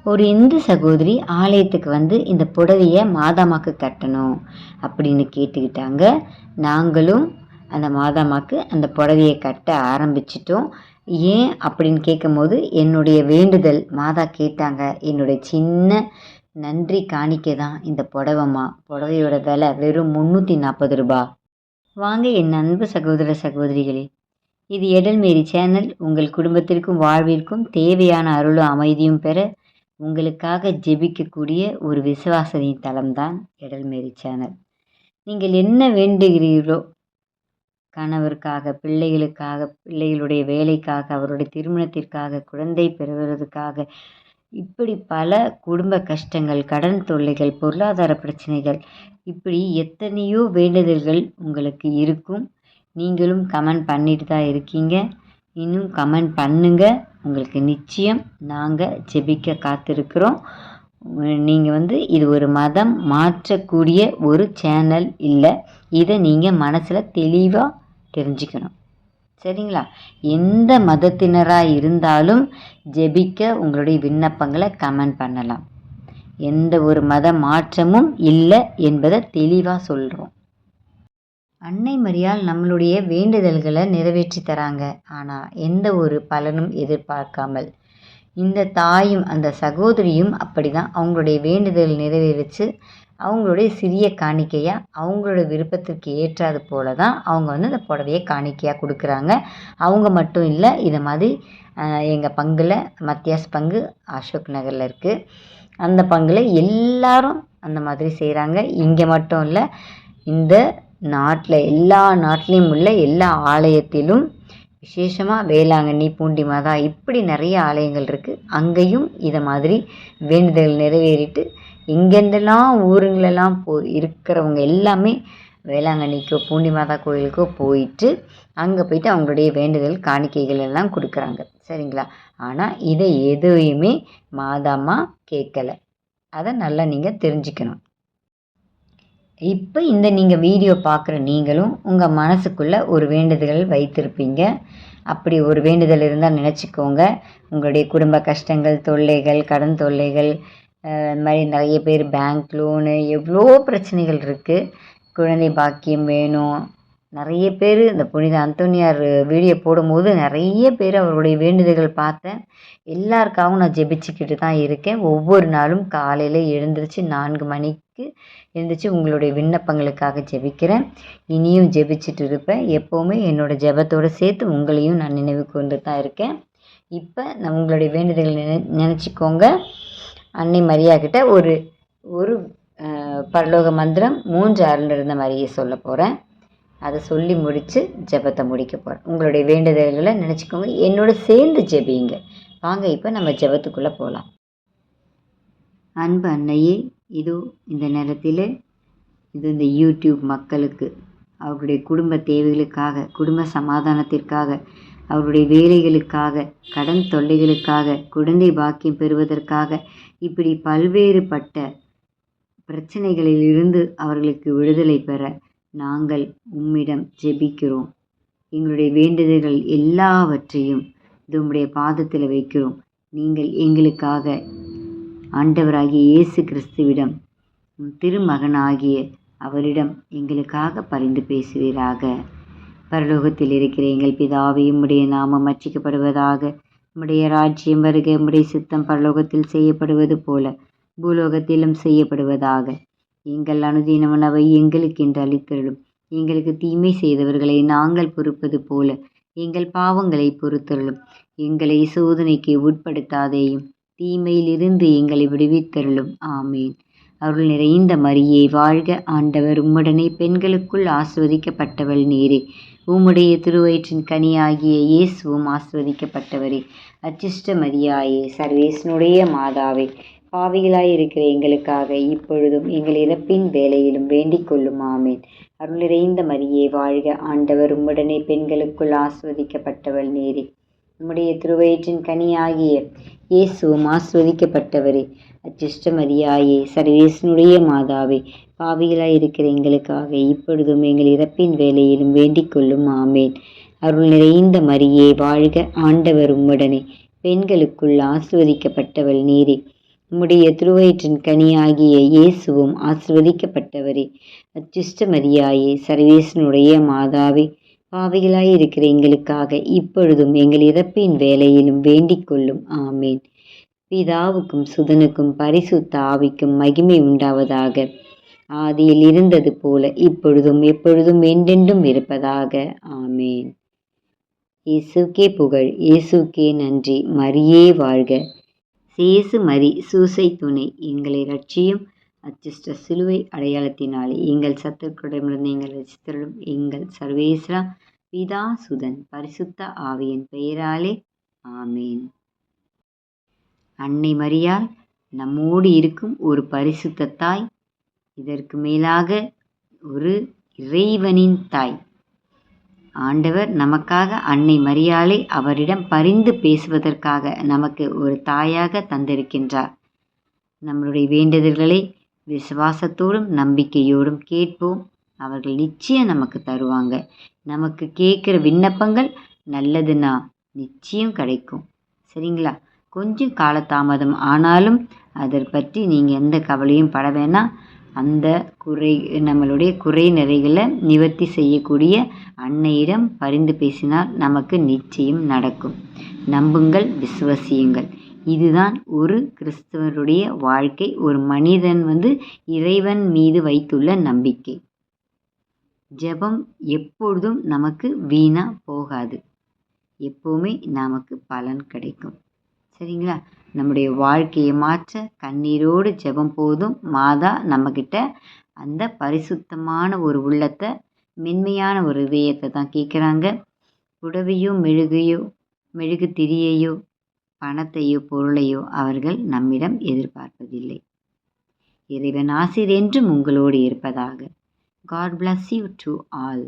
ஒரு இந்து சகோதரி ஆலயத்துக்கு வந்து இந்த புடவையை மாதாமாக்கு கட்டணும் அப்படின்னு கேட்டுக்கிட்டாங்க. நாங்களும் அந்த மாதாமாக்கு அந்த புடவையை கட்ட ஆரம்பிச்சிட்டோம். ஏன் அப்படின்னு கேட்கும்போது என்னுடைய வேண்டுதல் மாதா கேட்டாங்க. என்னுடைய சின்ன நன்றி காணிக்கை தான் இந்த புடவைம்மா. புடவையோட விலை வெறும் 340 ரூபா. வாங்க என் அன்பு சகோதர சகோதரிகளே, இது எடல் மேரி சேனல். உங்கள் குடும்பத்திற்கும் வாழ்விற்கும் தேவையான அருளும் அமைதியும் பெற உங்களுக்காக ஜெபிக்கக்கூடிய ஒரு விசுவாசத்தின் தளம்தான் எடல் மேரி சேனல். நீங்கள் என்ன வேண்டுகிறீர்களோ, கணவருக்காக, பிள்ளைகளுக்காக, பிள்ளைகளுடைய வேலைக்காக, அவருடைய திருமணத்திற்காக, குழந்தை பெறுவதற்காக, இப்படி பல குடும்ப கஷ்டங்கள், கடன் தொல்லைகள், பொருளாதார பிரச்சனைகள், இப்படி எத்தனையோ வேண்டுதல்கள் உங்களுக்கு இருக்கும். நீங்களும் கமெண்ட் பண்ணிட்டு தான் இருக்கீங்க. இன்னும் கமெண்ட் பண்ணுங்க. உங்களுக்கு நிச்சயம் நாங்கள் ஜெபிக்க காத்திருக்கிறோம். நீங்கள் வந்து இது ஒரு மதம் மாற்றக்கூடிய ஒரு சேனல் இல்லை. இதை நீங்கள் மனசில் தெளிவாக தெரிஞ்சுக்கணும். சரிங்களா? எந்த மதத்தினராக இருந்தாலும் ஜெபிக்க உங்களுடைய விண்ணப்பங்களை கமெண்ட் பண்ணலாம். எந்த ஒரு மத மாற்றமும் இல்லை என்பதை தெளிவாக சொல்கிறோம். அன்னை மரியாள் நம்மளுடைய வேண்டுதல்களை நிறைவேற்றி தராங்க. ஆனால் எந்த ஒரு பலனும் எதிர்பார்க்காமல் இந்த தாயும் அந்த சகோதரியும் அப்படி தான் அவங்களுடைய வேண்டுதல் நிறைவேறிச்சு. அவங்களுடைய சிறிய காணிக்கையாக அவங்களோட விருப்பத்திற்கு ஏற்றாது போல தான் அவங்க வந்து அந்த புடவையை காணிக்கையாக கொடுக்குறாங்க. அவங்க மட்டும் இல்லை, இதை மாதிரி எங்கள் பங்கில் மத்தியாஸ் பங்கு அசோக் நகரில் இருக்குது. அந்த பங்கில் எல்லாரும் அந்த மாதிரி செய்கிறாங்க. இங்கே மட்டும் இல்லை, இந்த நாட்டில் எல்லா நாட்டிலையும் உள்ள எல்லா ஆலயத்திலும், விசேஷமாக வேளாங்கண்ணி, பூண்டி மாதா, இப்படி நிறைய ஆலயங்கள் இருக்குது. அங்கேயும் இதை மாதிரி வேண்டுதல் நிறைவேறிட்டு எங்கெந்தெல்லாம் ஊருங்களெல்லாம் இருக்கிறவங்க எல்லாமே வேளாங்கண்ணிக்கோ பூண்டி மாதா கோயிலுக்கோ போயிட்டு அங்கே போயிட்டு அவங்களுடைய வேண்டுதல் காணிக்கைகள் எல்லாம் கொடுக்குறாங்க. சரிங்களா? ஆனால் இதை எதையுமே மாதாம்மா கேட்கலை. அதை நல்லா நீங்கள் தெரிஞ்சுக்கணும். இப்போ இந்த நீங்கள் வீடியோ பார்க்குற நீங்களும் உங்கள் மனசுக்குள்ளே ஒரு வேண்டுதல் வைத்திருப்பீங்க. அப்படி ஒரு வேண்டுதல் இருந்தால் நினச்சிக்கோங்க. உங்களுடைய குடும்ப கஷ்டங்கள், தொல்லைகள், கடன் தொல்லைகள், இந்த மாதிரி நிறைய பேர் பேங்க் லோனு, எவ்வளோ பிரச்சனைகள் இருக்குது. குழந்தை பாக்கியம் வேணும். நிறைய பேர் இந்த புனித அந்தோனியார் வீடியோ போடும்போது நிறைய பேர் அவருடைய வேண்டுதல்கள் பார்த்தேன். எல்லாருக்காகவும் நான் ஜெபிச்சுக்கிட்டு தான் இருக்கேன். ஒவ்வொரு நாளும் காலையில் எழுந்திரிச்சு 4 மணிக்கு எழுந்திரிச்சு உங்களுடைய விண்ணப்பங்களுக்காக ஜெபிக்கிறேன். இனியும் ஜெபிச்சுட்டு இருப்பேன். எப்போவுமே என்னோடய ஜெபத்தோடு சேர்த்து உங்களையும் நான் நினைவு கொண்டு தான் இருக்கேன். இப்போ நான் உங்களுடைய வேண்டுதல்கள் நினச்சிக்கோங்க. அன்னை மரியா கிட்ட ஒரு பரலோக மந்திரம் 3 அருளிருந்த மாதிரியே சொல்ல போகிறேன். அதை சொல்லி முடித்து ஜெபத்தை முடிக்க போகிறேன். உங்களுடைய வேண்டுதல்களை நினச்சிக்கோங்க. என்னோட சேர்ந்து ஜெபிங்க. வாங்க இப்போ நம்ம ஜெபத்துக்குள்ளே போகலாம். அன்பு அன்னையே, இதோ இந்த நேரத்தில் இந்த யூடியூப் மக்களுக்கு அவர்களுடைய குடும்ப தேவைகளுக்காக, குடும்ப சமாதானத்திற்காக, அவருடைய வேலைகளுக்காக, கடன் தொல்லைகளுக்காக, குழந்தை பாக்கியம் பெறுவதற்காக, இப்படி பல்வேறுபட்ட பிரச்சனைகளிலிருந்து அவர்களுக்கு விடுதலை பெற நாங்கள் உம்மிடம் ஜெபிக்கிறோம். எங்களுடைய வேண்டுதல்கள் எல்லாவற்றையும் உம்முடைய பாதத்தில் வைக்கிறோம். நீங்கள் எங்களுக்காக ஆண்டவராகிய இயேசு கிறிஸ்துவிடம், திருமகனாகிய அவரிடம் எங்களுக்காக பரிந்து பேசுவீராக. பரலோகத்தில் இருக்கிற எங்கள் பிதாவே, உம்முடைய நாமம் அர்ச்சிக்கப்படுவதாக. உம்முடைய ராஜ்யம் வருக. உம்முடைய சித்தம் பரலோகத்தில் செய்யப்படுவது போல பூலோகத்திலும் செய்யப்படுவதாக. எங்கள் அனுதின உணவை எங்களுக்கு இன்று அளித்தருளும். எங்களுக்கு தீமை செய்தவர்களை நாங்கள் பொறுப்பது போல எங்கள் பாவங்களை பொறுத்தருளும். எங்களை சோதனைக்கு உட்படுத்தாதேயும், தீமையிலிருந்து எங்களை விடுவித்தருளும். ஆமேன். அருள் நிறைந்த மரியே வாழ்க, ஆண்டவர் உம்முடனே பெண்களுக்குள் ஆசிர்வதிக்கப்பட்டவள் நீரே. உம்முடைய திருவயிற்றின் கனியாகிய இயேசுவும் ஆசிர்வதிக்கப்பட்டவரே. அச்சிஷ்ட மரியாயே, சர்வேசனுடைய மாதாவே, பாவிகளாய் இருக்கிற எங்களுக்காக இப்பொழுதும் எங்கள் இறப்பின் வேளையிலும் வேண்டிக் கொள்ளும். ஆமேன். அருள் நிறைந்த மரியே வாழ்க, ஆண்டவர் உம்முடனே பெண்களுக்குள் ஆசிர்வதிக்கப்பட்டவள் நீரே. உம்முடைய திருவயிற்றின் கனியாகிய இயேசுவும் ஆசிர்வதிக்கப்பட்டவரே. அச்சிஷ்ட மரியாயே, சர்வேசனுடைய மாதாவே, பாவிகளாய் இருக்கிற எங்களுக்காக இப்பொழுதும் எங்கள் இறப்பின் வேளையிலும் வேண்டிக் கொள்ளும். ஆமேன். அருள் நிறைந்த மரியே வாழ்க, ஆண்டவர் உம்முடனே பெண்களுக்குள் ஆசிர்வதிக்கப்பட்டவள் நீரே. உம்முடைய திருவயிற்றின் கனியாகிய இயேசுவும் ஆசிர்வதிக்கப்பட்டவரே. அச்சுஷ்ட மரியாயே, சர்வேசனுடைய மாதாவே, பாவிகளாயிருக்கிற எங்களுக்காக இப்பொழுதும் எங்கள் இறப்பின் வேளையிலும் வேண்டிக் கொள்ளும். ஆமேன். பிதாவுக்கும் சுதனுக்கும் பரிசுத்த ஆவிக்கும் மகிமை உண்டாவதாக. ஆதியில் இருந்தது போல இப்பொழுதும் எப்பொழுதும் என்றென்றும் இருப்பதாக. ஆமேன். இயேசுக்கே புகழ், இயேசுக்கே நன்றி. மரியே வாழ்க. சேசு மரி சூசை துணை, எங்களை ரட்சியும். அச்சிஷ்ட சிலுவை அடையாளத்தினாலே எங்கள் சத்துருக்களிடமிருந்து எங்கள் ரட்சித்தருளும். எங்கள் சர்வேஸ்வரா பிதா சுதன் பரிசுத்த ஆவியின் பெயராலே. ஆமேன். அன்னை மரியாள் நம்மோடு இருக்கும் ஒரு பரிசுத்த தாய், இதற்கு மேலாக ஒரு இறைவனின் தாய். ஆண்டவர் நமக்காக அன்னை மரியாளை அவரிடம் பரிந்து பேசுவதற்காக நமக்கு ஒரு தாயாக தந்திருக்கின்றார். நம்மளுடைய வேண்டுதல்களை விசுவாசத்தோடும் நம்பிக்கையோடும் கேட்போம். அவர்கள் நிச்சயம் நமக்கு தருவாங்க. நமக்கு கேட்குற விண்ணப்பங்கள் நல்லதுன்னா நிச்சயம் கிடைக்கும். சரிங்களா? கொஞ்சம் காலதாமதம் ஆனாலும் அதை பற்றி நீங்கள் எந்த கவலையும் பட வேணாம். அந்த நம்மளுடைய குறை நிறைகளை நிவர்த்தி செய்யக்கூடிய அன்னையிடம் பரிந்து பேசினால் நமக்கு நிச்சயம் நடக்கும். நம்புங்கள், விசுவசியுங்கள். இதுதான் ஒரு கிறிஸ்தவருடைய வாழ்க்கை. ஒரு மனிதன் இறைவன் மீது வைத்துள்ள நம்பிக்கை. ஜெபம் எப்பொழுதும் நமக்கு வீணா போகாது. எப்போவுமே நமக்கு பலன் கிடைக்கும். சரிங்களா? நம்முடைய வாழ்க்கையை மாற்ற கண்ணீரோடு ஜெபம் போதும். மாதா நம்மக்கிட்ட அந்த பரிசுத்தமான ஒரு உள்ளத்தை, மென்மையான ஒரு இதயத்தை தான் கேட்குறாங்க. புடவையோ மெழுகு திரியையோ பணத்தையோ பொருளையோ அவர்கள் நம்மிடம் எதிர்பார்ப்பதில்லை. இறைவன் ஆசீர் என்றும் உங்களோடு இருப்பதாக. God bless you to all.